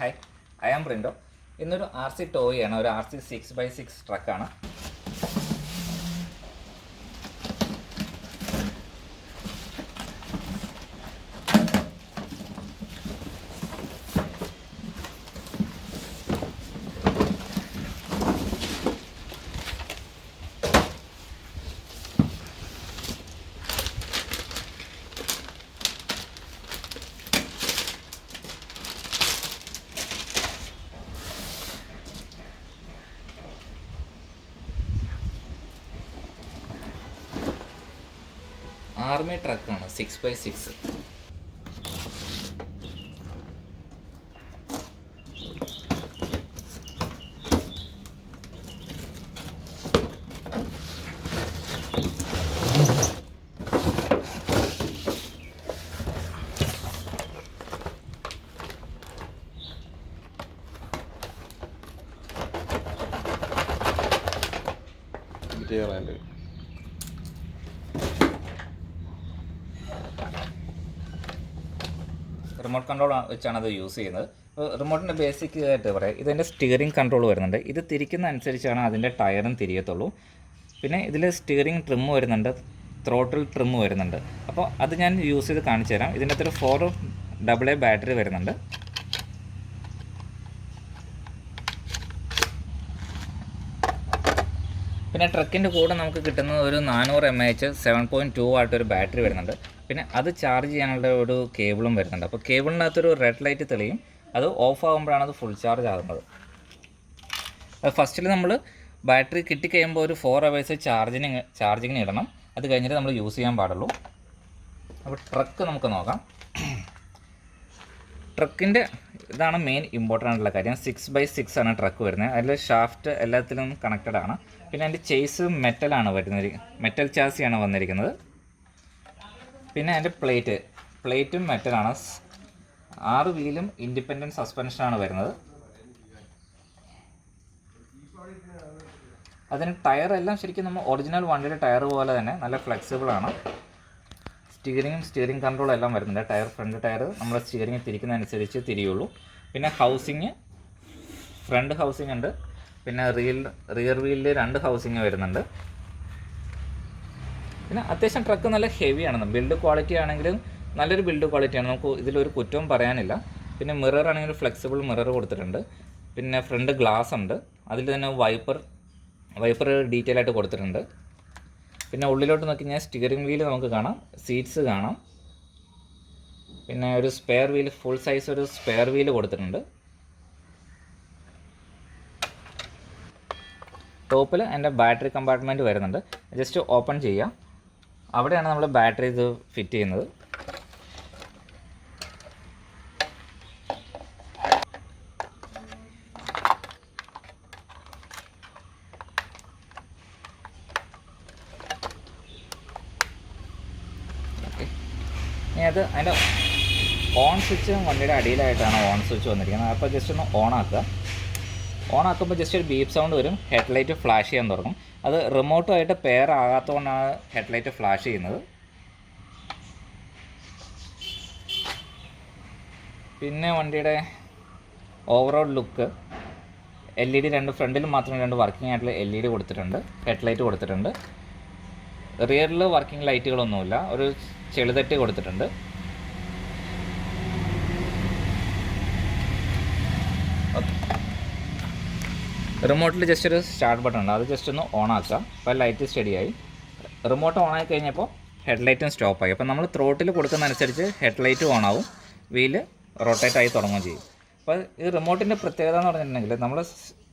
Hi, I am Prindo. ഇന്നൊരു RC ടോയാണ്, ഒരു RC 6x6 ട്രക്കാണ്. ആർമി ട്രക്കാണ് 6x6. റിമോട്ട് കൺട്രോൾ വെച്ചാണ് അത് യൂസ് ചെയ്യുന്നത്. റിമോട്ടിൻ്റെ ബേസിക് ആയിട്ട് പറയാം, ഇതിൻ്റെ സ്റ്റിയറിംഗ് കൺട്രോൾ വരുന്നുണ്ട്. ഇത് തിരിക്കുന്ന അനുസരിച്ചാണ് അതിൻ്റെ ടയറും തിരിയത്തുള്ളൂ. പിന്നെ ഇതിൽ സ്റ്റിയറിംഗ് ട്രിം വരുന്നുണ്ട്, ത്രോട്ടിൽ ട്രിം വരുന്നുണ്ട്. അപ്പോൾ അത് ഞാൻ യൂസ് ചെയ്ത് കാണിച്ചു തരാം. ഇതിൻ്റെ അകത്തൊരു 4AA ബാറ്ററി വരുന്നുണ്ട്. പിന്നെ ട്രക്കിൻ്റെ കൂടെ നമുക്ക് കിട്ടുന്നത് ഒരു 400 mAh 7.2 വാട്ട് ഒരു ബാറ്ററി വരുന്നുണ്ട്. പിന്നെ അത് ചാർജ് ചെയ്യാനുള്ള ഒരു കേബിളും വരുന്നുണ്ട്. അപ്പോൾ കേബിളിനകത്തൊരു റെഡ് ലൈറ്റ് തെളിയും. അത് ഓഫ് ആകുമ്പോഴാണ് അത് ഫുൾ ചാർജ് ആകുന്നത്. ഫസ്റ്റിൽ നമ്മൾ ബാറ്ററി കിട്ടിക്കഴിയുമ്പോൾ ഒരു 4 hours ചാർജിങ്ങിന് ഇടണം. അത് കഴിഞ്ഞിട്ട് നമ്മൾ യൂസ് ചെയ്യാൻ പാടുള്ളൂ. അപ്പോൾ ട്രക്ക് നമുക്ക് നോക്കാം. ട്രക്കിൻ്റെ ഇതാണ് മെയിൻ ഇമ്പോർട്ടൻ്റ് ആയിട്ടുള്ള കാര്യം. 6x6 ആണ് ട്രക്ക് വരുന്നത്. അതിൽ ഷാഫ്റ്റ് എല്ലാത്തിലും കണക്റ്റഡ് ആണ്. പിന്നെ അതിൻ്റെ ചേസ് മെറ്റലാണ് വരുന്നത്, മെറ്റൽ ചാസിയാണ് വന്നിരിക്കുന്നത്. പിന്നെ അതിൻ്റെ പ്ലേറ്റും മെറ്റലാണ്. 6 വീലും ഇൻഡിപെൻഡൻറ്റ് സസ്പെൻഷനാണ് വരുന്നത്. അതിന് ടയറെല്ലാം ശരിക്കും നമ്മൾ ഒറിജിനൽ വണ്ടിയുടെ ടയർ പോലെ തന്നെ നല്ല ഫ്ലെക്സിബിളാണ്. സ്റ്റിയറിംഗ് കൺട്രോൾ എല്ലാം വരുന്നുണ്ട്. ഫ്രണ്ട് ടയർ നമ്മൾ സ്റ്റിയറിംഗ് തിരിക്കുന്നതനുസരിച്ച് തിരിയുള്ളൂ. പിന്നെ ഫ്രണ്ട് ഹൗസിംഗ് ഉണ്ട്. പിന്നെ റിയർ വീലിൽ 2 ഹൗസിംഗ് വരുന്നുണ്ട്. പിന്നെ അത്യാവശ്യം ട്രക്ക് നല്ല ഹെവിയാണ്. ബിൽഡ് ക്വാളിറ്റി ആണെങ്കിലും നല്ലൊരു ബിൽഡ് ക്വാളിറ്റിയാണ്, നമുക്ക് ഇതിലൊരു കുറ്റവും പറയാനില്ല. പിന്നെ മിറർ ആണെങ്കിൽ ഫ്ലെക്സിബിൾ മിറർ കൊടുത്തിട്ടുണ്ട്. പിന്നെ ഫ്രണ്ട് ഗ്ലാസ് ഉണ്ട്. അതിൽ തന്നെ വൈപ്പർ ഡീറ്റെയിൽ ആയിട്ട് കൊടുത്തിട്ടുണ്ട്. പിന്നെ ഉള്ളിലോട്ട് നോക്കി കഴിഞ്ഞാൽ സ്റ്റിയറിംഗ് വീല് നമുക്ക് കാണാം, സീറ്റ്സ് കാണാം. പിന്നെ ഒരു സ്പെയർ വീല്, ഫുൾ സൈസ് ഒരു സ്പെയർ വീല് കൊടുത്തിട്ടുണ്ട്. ടോപ്പിൽ എൻ്റെ ബാറ്ററി കമ്പാർട്ട്മെൻറ്റ് വരുന്നുണ്ട്. ജസ്റ്റ് ഓപ്പൺ ചെയ്യാം. അവിടെയാണ് നമ്മൾ ബാറ്ററി ഇത് ഫിറ്റ് ചെയ്യുന്നത്. ഇനി അതിൻ്റെ ഓൺ സ്വിച്ച് വണ്ടിയുടെ അടിയിലായിട്ടാണ് ഓൺ സ്വിച്ച് വന്നിരിക്കുന്നത്. അപ്പോൾ ജസ്റ്റ് ഒന്ന് ഓൺ ആക്കുമ്പോൾ ജസ്റ്റ് ഒരു ബീപ്പ് സൗണ്ട് വരും. ഹെഡ്ലൈറ്റ് ഫ്ലാഷ് ചെയ്യാൻ തുടങ്ങും. അത് റിമോട്ടുമായിട്ട് പെയർ ആകാത്തതുകൊണ്ടാണ് ഹെഡ്ലൈറ്റ് ഫ്ലാഷ് ചെയ്യുന്നത്. പിന്നെ വണ്ടിയുടെ ഓവറോൾ ലുക്ക്, LED 2 ഫ്രണ്ടിൽ മാത്രം 2 വർക്കിംഗ് ആയിട്ടുള്ള LED കൊടുത്തിട്ടുണ്ട്. ഹെഡ്ലൈറ്റ് കൊടുത്തിട്ടുണ്ട്. റിയറിൽ വർക്കിംഗ് ലൈറ്റുകളൊന്നുമില്ല, ഒരു ചെളുതട്ടി കൊടുത്തിട്ടുണ്ട്. റിമോട്ടിൽ ജസ്റ്റ് ഒരു സ്റ്റാർട്ട് ബട്ടൺ ഉണ്ട്, അത് ജസ്റ്റ് ഒന്ന് ഓൺ ആക്കുക. അപ്പോൾ ലൈറ്റ് സ്റ്റഡിയായി. റിമോട്ട് ഓൺ ആയി കഴിഞ്ഞപ്പോൾ ഹെഡ്ലൈറ്റും സ്റ്റോപ്പായി. അപ്പോൾ നമ്മൾ ത്രോട്ടിൽ കൊടുക്കുന്നതനുസരിച്ച് ഹെഡ്ലൈറ്റ് ഓൺ ആവും, വീല് റൊട്ടേറ്റ് ആയി തുടങ്ങുകയും ചെയ്യും. അപ്പോൾ ഈ റിമോട്ടിൻ്റെ പ്രത്യേകത എന്ന് പറഞ്ഞിട്ടുണ്ടെങ്കിൽ നമ്മൾ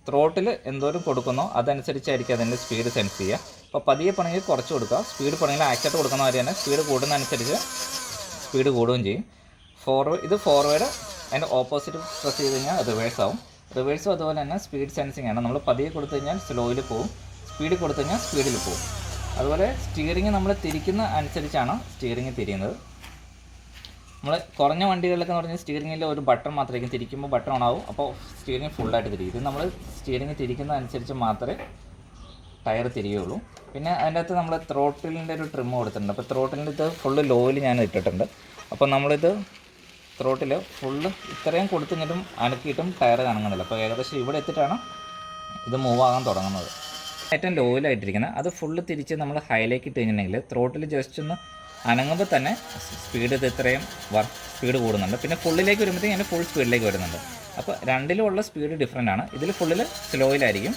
ത്രോട്ടിൽ എന്തോരം കൊടുക്കുന്നോ അതനുസരിച്ചായിരിക്കും അതിൻ്റെ സ്പീഡ് സെൻസ് ചെയ്യുക. അപ്പോൾ പതിയെ പണിയിൽ കുറച്ച് കൊടുക്കുക, സ്പീഡ് പണിയിൽ ആക്സെപ്റ്റ് കൊടുക്കുന്ന മാതിരി തന്നെ സ്പീഡ് കൂടുന്നതനുസരിച്ച് സ്പീഡ് കൂടുകയും ചെയ്യും. ഇത് ഫോർവേഡ്, അതിൻ്റെ ഓപ്പോസിറ്റ് പ്രസ് ചെയ്ത് കഴിഞ്ഞാൽ റിവേഴ്സ് ആവും. റിവേഴ്സും അതുപോലെ തന്നെ സ്പീഡ് സെൻസിങ് ആണ്. നമ്മൾ പതിയെ കൊടുത്തു കഴിഞ്ഞാൽ സ്ലോയിൽ പോകും, സ്പീഡ് കൊടുത്തു കഴിഞ്ഞാൽ സ്പീഡിൽ പോകും. അതുപോലെ സ്റ്റിയറിംഗ് നമ്മൾ തിരിക്കുന്ന അനുസരിച്ചാണ് സ്റ്റിയറിംഗ് തിരിയുന്നത്. നമ്മൾ കുറഞ്ഞ വണ്ടികളിലൊക്കെ എന്ന് പറഞ്ഞാൽ സ്റ്റിയറിംഗിൽ ഒരു ബട്ടൺ മാത്രമായിരിക്കും, തിരിക്കുമ്പോൾ ബട്ടൺ ഓൺ ആവും, അപ്പോൾ സ്റ്റിയറിംഗ് ഫുള്ളായിട്ട് തിരിയും. ഇത് നമ്മൾ സ്റ്റിയറിംഗ് തിരിക്കുന്ന അനുസരിച്ച് മാത്രമേ ടയർ തിരിയുള്ളൂ. പിന്നെ അതിൻ്റെ അകത്ത് നമ്മൾ ത്രോട്ടിലിൻ്റെ ഒരു ട്രിം കൊടുത്തിട്ടുണ്ട്. അപ്പോൾ ത്രോട്ടിലിൻ്റെ ഇത് ഫുള്ള് ലോയിൽ ഞാൻ ഇട്ടിട്ടുണ്ട്. അപ്പോൾ നമ്മളിത് ത്രോട്ടിൽ ഫുള്ള് ഇത്രയും കൊടുത്തിട്ടും അനക്കിയിട്ടും ടയർ കണങ്ങുന്നില്ല. അപ്പോൾ ഏകദേശം ഇവിടെ എത്തിയിട്ടാണ് ഇത് മൂവ് ആകാൻ തുടങ്ങുന്നത്. ഏറ്റവും ലോയിലായിട്ടിരിക്കുന്നത് അത് ഫുള്ള് തിരിച്ച് നമ്മൾ ഹൈലേക്ക് ഇട്ട് കഴിഞ്ഞിട്ടുണ്ടെങ്കിൽ ത്രോട്ടിൽ ജസ്റ്റ് ഒന്ന് അനങ്ങുമ്പോൾ തന്നെ സ്പീഡ് ഇത് ഇത്രയും സ്പീഡ് കൂടുന്നുണ്ട്. പിന്നെ ഫുള്ളിലേക്ക് വരുമ്പോഴത്തേക്കും അതിൻ്റെ ഫുൾ സ്പീഡിലേക്ക് വരുന്നുണ്ട്. അപ്പോൾ രണ്ടിലുമുള്ള സ്പീഡ് ഡിഫറെൻ്റ് ആണ്. ഇതിൽ ഫുള്ളിൽ സ്ലോയിലായിരിക്കും,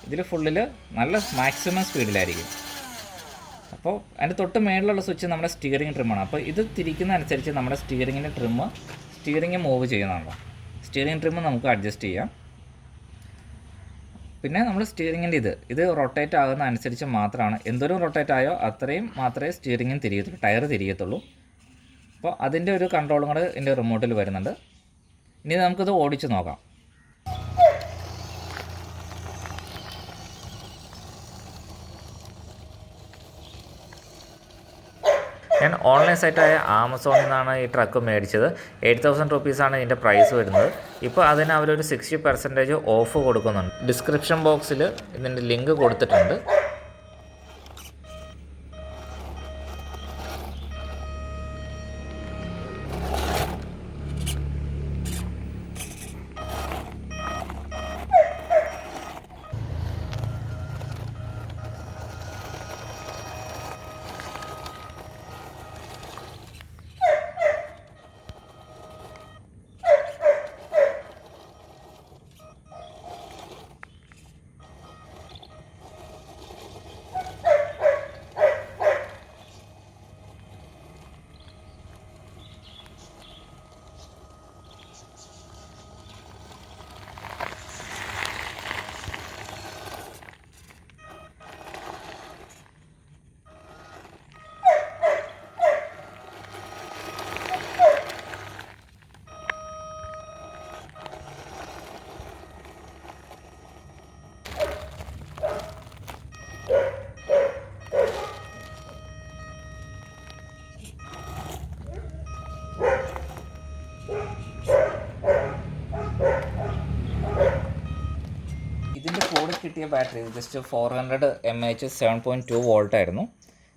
ഇതിൽ ഫുള്ളിൽ നല്ല മാക്സിമം സ്പീഡിലായിരിക്കും. അപ്പോൾ അതിൻ്റെ തൊട്ട് മേളിലുള്ള സ്വിച്ച് നമ്മുടെ സ്റ്റിയറിംഗ് ട്രിമ്മാണ്. അപ്പോൾ ഇത് തിരിക്കുന്ന അനുസരിച്ച് നമ്മുടെ സ്റ്റിയറിംഗ് മൂവ് ചെയ്യുന്നുണ്ടോ. സ്റ്റിയറിംഗ് ട്രിമ്മ് നമുക്ക് അഡ്ജസ്റ്റ് ചെയ്യാം. പിന്നെ നമ്മൾ സ്റ്റിയറിങ്ങിൻ്റെ ഇത് റൊട്ടേറ്റ് ആകുന്ന അനുസരിച്ച് മാത്രമാണ്, എന്തോരം റൊട്ടേറ്റ് ആയോ അത്രയും മാത്രമേ സ്റ്റിയറിംഗും തിരിയത്തുള്ളൂ, ടയർ തിരിയത്തുള്ളൂ. അപ്പോൾ അതിൻ്റെ ഒരു കൺട്രോളും കൂടെ ഇതിൻ്റെ റിമോട്ടിൽ വരുന്നുണ്ട്. ഇനി നമുക്കിത് ഓടിച്ച് നോക്കാം. ഞാൻ ഓൺലൈൻ സൈറ്റായ ആമസോണിൽ നിന്നാണ് ഈ ട്രക്ക് മേടിച്ചത്. 8000 റുപ്പീസാണ് ഇതിൻ്റെ പ്രൈസ് വരുന്നത്. ഇപ്പോൾ അതിന് അവരൊരു 60% ഓഫ് കൊടുക്കുന്നുണ്ട്. ഡിസ്ക്രിപ്ഷൻ ബോക്സിൽ ഇതിൻ്റെ ലിങ്ക് കൊടുത്തിട്ടുണ്ട്. ഇതിൻ്റെ കൂടെ കിട്ടിയ ബാറ്ററി ജസ്റ്റ് 400 mAh 7.2 വോൾട്ട് ആയിരുന്നു.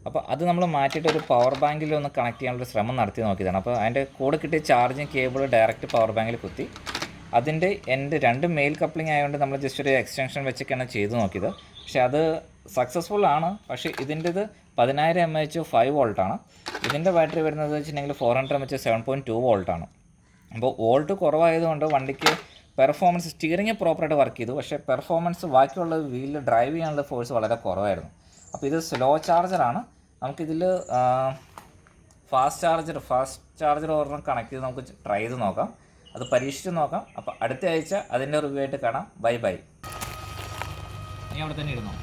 അപ്പോൾ അത് നമ്മൾ മാറ്റിയിട്ട് ഒരു പവർ ബാങ്കിൽ ഒന്ന് കണക്ട് ചെയ്യാനുള്ള ശ്രമം നടത്തി നോക്കിയതാണ്. അപ്പോൾ അതിൻ്റെ കൂടെ കിട്ടിയ ചാർജിങ് കേബിൾ ഡയറക്റ്റ് പവർ ബാങ്കിൽ കുത്തി അതിൻ്റെ എൻ്റെ 2 മെയിൽ കപ്ലിംഗ് ആയതുകൊണ്ട് നമ്മൾ ജസ്റ്റ് ഒരു എക്സ്റ്റൻഷൻ വെച്ചൊക്കെയാണ് ചെയ്ത് നോക്കിയത്. പക്ഷേ അത് സക്സസ്ഫുൾ ആണ്. പക്ഷേ ഇതിൻ്റെത് 10000 mAh 5 വോൾട്ടാണ്. ഇതിൻ്റെ ബാറ്ററി വരുന്നത് വെച്ചിട്ടുണ്ടെങ്കിൽ 400 mAh 7.2 വോൾട്ടാണ്. അപ്പോൾ വോൾട്ട് കുറവായതുകൊണ്ട് വണ്ടിക്ക് പെർഫോമൻസ്, സ്റ്റിയറിംഗ് പ്രോപ്പറായിട്ട് വർക്ക് ചെയ്തു, പക്ഷേ പെർഫോമൻസ് ബാക്കിയുള്ള വീലിൽ ഡ്രൈവ് ചെയ്യാനുള്ള ഫോഴ്സ് വളരെ കുറവായിരുന്നു. അപ്പോൾ ഇത് സ്ലോ ചാർജറാണ്. നമുക്കിതിൽ ഫാസ്റ്റ് ചാർജർ ഒരെണ്ണം കണക്ട് ചെയ്ത് നമുക്ക് ട്രൈ ചെയ്ത് നോക്കാം, അത് പരീക്ഷിച്ച് നോക്കാം. അപ്പോൾ അടുത്ത ആഴ്ച അതിൻ്റെ റിവ്യൂ ആയിട്ട് കാണാം. ബൈ. നീ അവിടെ തന്നെ ഇരുന്നോ?